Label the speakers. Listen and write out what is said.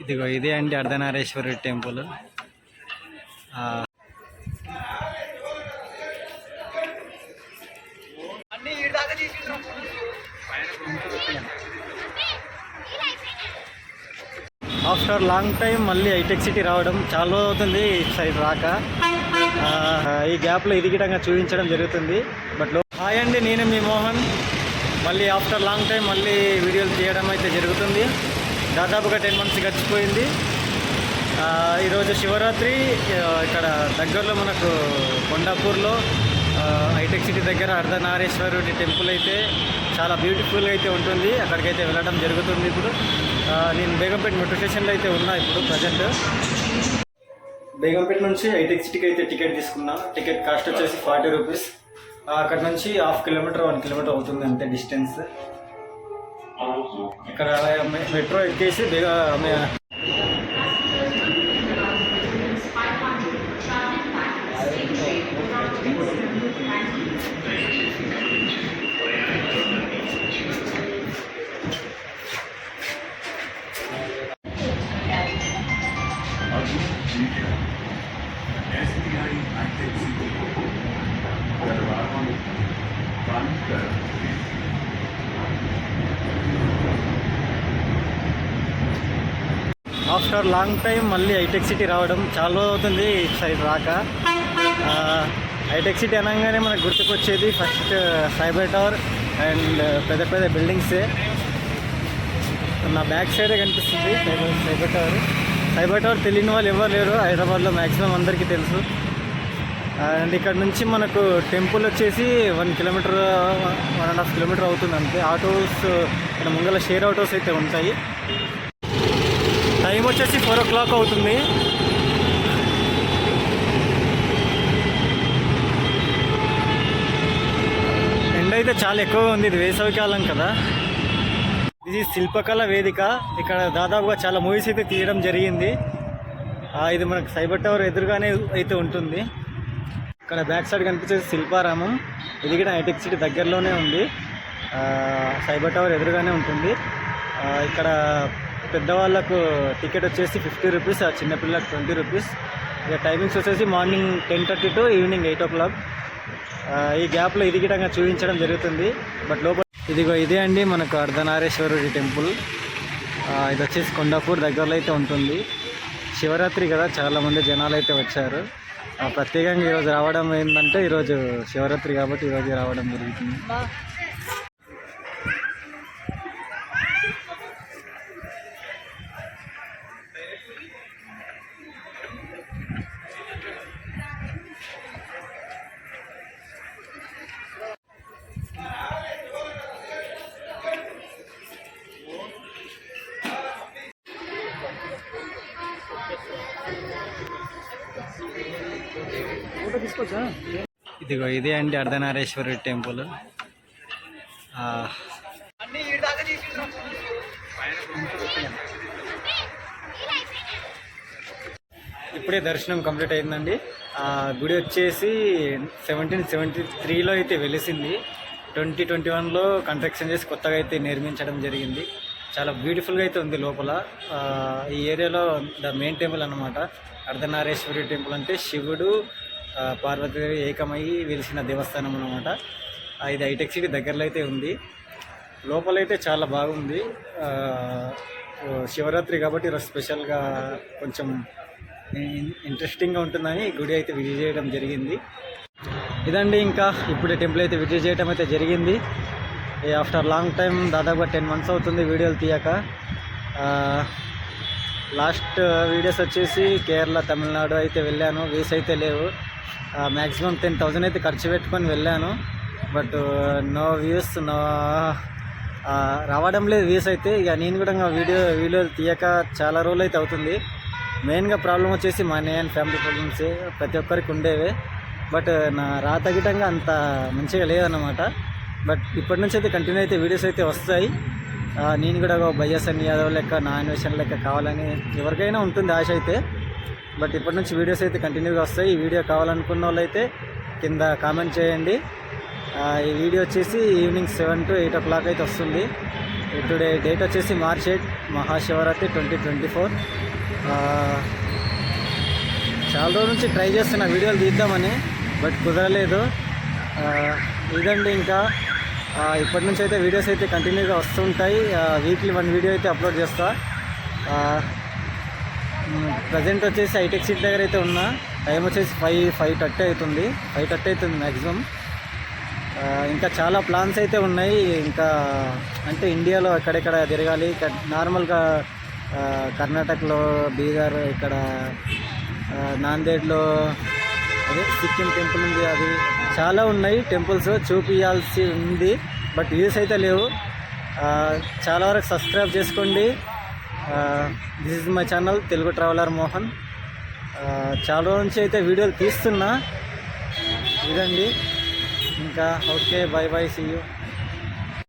Speaker 1: ఇదిగో ఇదే అండి Ardhanareeswari temple. After long time మళ్ళీ హైటెక్ సిటీ రావడం చాలా అవుతుంది ఇటు సైడ్ రాక. ఈ గ్యాప్లో ఇది గిటంగా చూపించడం జరుగుతుంది. బట్ హాయ్ అండి, నేను మీ మోహన్. మళ్ళీ ఆఫ్టర్ లాంగ్ టైం మళ్ళీ వీడియోలు తీయడం అయితే జరుగుతుంది. దాదాపుగా 10 months గడిచిపోయింది. ఈరోజు శివరాత్రి. ఇక్కడ దగ్గరలో మనకు కొండాపూర్లో హైటెక్ సిటీ దగ్గర అర్ధనారీశ్వరుడి టెంపుల్ అయితే చాలా బ్యూటిఫుల్గా అయితే ఉంటుంది. అక్కడికైతే వెళ్ళడం జరుగుతుంది. ఇప్పుడు నేను బేగంపేట మెట్రో స్టేషన్లో అయితే ఉన్నా ఇప్పుడు ప్రజెంట్. బేగంపేట నుంచి హైటెక్ సిటీకి అయితే టికెట్ తీసుకున్నా. టికెట్ కాస్ట్ వచ్చేసి 40 rupees. అక్కడ నుంచి 1/2 kilometer 1 kilometer అవుతుంది అంతే డిస్టెన్స్. ఇక్కడ మెట్రో ఎక్కేసి ఆఫ్టర్ లాంగ్ టైం మళ్ళీ హైటెక్ సిటీ రావడం చాలా అవుతుంది ఇటు సైడ్ రాక. హైటెక్ సిటీ అనగానే మనకు గుర్తుకొచ్చేది ఫస్ట్ సైబర్ టవర్ అండ్ పెద్ద పెద్ద బిల్డింగ్సే. నా బ్యాక్ సైడే కనిపిస్తుంది సైబర్ టవర్. సైబర్ టవర్ తెలియని వాళ్ళు ఎవరు లేరు హైదరాబాద్లో, మ్యాక్సిమం అందరికీ తెలుసు. అండ్ ఇక్కడ నుంచి మనకు టెంపుల్ వచ్చేసి 1 kilometer 1.5 kilometer అవుతుంది అంతే. ఆటోస్ ఇక్కడ ముంగల షేర్ ఆటోస్ అయితే ఉంటాయి. టైం వచ్చేసి 4 o'clock అవుతుంది. ఎండ అయితే చాలా ఎక్కువగా ఉంది. ఇది వేసవికాలం కదా. ఇది శిల్పకళ వేదిక. ఇక్కడ దాదాపుగా చాలా మూవీస్ అయితే తీయడం జరిగింది. ఇది మనకు సైబర్ టవర్ ఎదురుగానే అయితే ఉంటుంది. ఇక్కడ బ్యాక్ సైడ్ కనిపించేది శిల్పారామం. ఇది కూడా హైటెక్ సిటీ దగ్గరలోనే ఉంది. సైబర్ టవర్ ఎదురుగానే ఉంటుంది. ఇక్కడ పెద్దవాళ్ళకు టికెట్ వచ్చేసి 50 rupees, చిన్నపిల్లలకు 20 rupees. ఇక టైమింగ్స్ వచ్చేసి మార్నింగ్ 10:30 to ఈవినింగ్ 8 o'clock. ఈ గ్యాప్లో ఇది గిటంగా చూపించడం జరుగుతుంది. బట్ లోపల ఇదిగో ఇదే అండి మనకు అర్ధనారీశ్వరుడి టెంపుల్. ఇది వచ్చేసి కొండాపూర్ దగ్గరలో అయితే ఉంటుంది. శివరాత్రి కదా, చాలామంది జనాలు అయితే వచ్చారు. ప్రత్యేకంగా ఈరోజు రావడం ఏంటంటే ఈరోజు శివరాత్రి కాబట్టి ఈరోజు రావడం జరుగుతుంది. ఇదిగో ఇదే అండి అర్ధనారీశ్వరి టెంపుల్. ఇప్పుడే దర్శనం కంప్లీట్ అయిందండి. గుడి వచ్చేసి 1773లో అయితే వెలిసింది. 2021లో కన్స్ట్రక్షన్ చేసి కొత్తగా అయితే నిర్మించడం జరిగింది. చాలా బ్యూటిఫుల్గా అయితే ఉంది లోపల. ఈ ఏరియాలో ద మెయిన్ టెంపుల్ అన్నమాట అర్ధనారీశ్వరి టెంపుల్. అంటే శివుడు పార్వతీదేవి ఏకమయ్యి వెలిసిన దేవస్థానం అన్నమాట. ఇది హైటెక్ సిటీ దగ్గరలో అయితే ఉంది. లోపలైతే చాలా బాగుంది. శివరాత్రి కాబట్టి ఈరోజు స్పెషల్గా కొంచెం ఇంట్రెస్టింగ్గా ఉంటుందని గుడి అయితే విజిట్ చేయడం జరిగింది. ఇదండి, ఇంకా ఇప్పుడే టెంపుల్ అయితే విజిట్ చేయడం అయితే జరిగింది. ఆఫ్టర్ లాంగ్ టైం దాదాపుగా 10 months అవుతుంది వీడియోలు తీయక. లాస్ట్ వీడియోస్ వచ్చేసి కేరళ, తమిళనాడు అయితే వెళ్ళాను. వ్యూస్ అయితే లేవు. మ్యాక్సిమం 10,000 అయితే ఖర్చు పెట్టుకొని వెళ్ళాను. బట్ నో వ్యూస్, నో రావడం లేదు వ్యూస్ అయితే. ఇక నేను కూడా వీడియోలు తీయక చాలా రోజులు అయితే అవుతుంది. మెయిన్గా ప్రాబ్లం వచ్చేసి మనీ అండ్ ఫ్యామిలీ ప్రాబ్లమ్స్ ప్రతి ఒక్కరికి ఉండేవే. బట్ నా రాతగిటంగా అంత మంచిగా లేదన్నమాట. బట్ ఇప్పటి నుంచి అయితే కంటిన్యూ అయితే వీడియోస్ అయితే వస్తాయి. నేను కూడా బయ్యసన్ యాదవ్ లెక్క, నా అన్వేషణ లెక్క కావాలని ఎవరికైనా ఉంటుంది ఆశ అయితే. బట్ ఇప్పటి నుంచి వీడియోస్ అయితే కంటిన్యూగా వస్తాయి. ఈ వీడియో కావాలనుకున్న వాళ్ళు అయితే కింద కామెంట్ చేయండి. ఈ వీడియో వచ్చేసి ఈవినింగ్ 7 to 8 o'clock అయితే వస్తుంది. టుడే డేట్ వచ్చేసి March 8 మహాశివరాత్రి 2024. చాలా రోజుల నుంచి ట్రై చేస్తున్న వీడియోలు తీద్దామని, బట్ కుదరలేదు. ఇదండి ఇంకా ఇప్పటి నుంచి అయితే వీడియోస్ అయితే కంటిన్యూగా వస్తుంటాయి. వీక్లీ 1 వీడియో అయితే అప్లోడ్ చేస్తా. ప్రజెంట్ వచ్చేసి హైటెక్ సిటీ దగ్గర అయితే ఉన్నా. టైం వచ్చేసి 5:30 అవుతుంది, 5:30 అవుతుంది మ్యాక్సిమం. ఇంకా చాలా ప్లాన్స్ అయితే ఉన్నాయి. ఇంకా అంటే ఇండియాలో ఎక్కడెక్కడ తిరగాలి. నార్మల్గా కర్ణాటకలో బీదర్, ఇక్కడ నాందేడ్లో అదే సిక్కిం టెంపుల్ ఉంది. అది చాలా ఉన్నాయి టెంపుల్స్ చూపించాల్సి ఉంది, బట్ వ్యూస్ అయితే లేవు. చాలా వరకు సబ్స్క్రైబ్ చేసుకోండి. This is my channel Telugu traveller Mohan. చాలా రోజుల నుంచి అయితే వీడియోలు తీస్తున్నా. ఇదండి ఇంకా. Okay, bye bye, see you.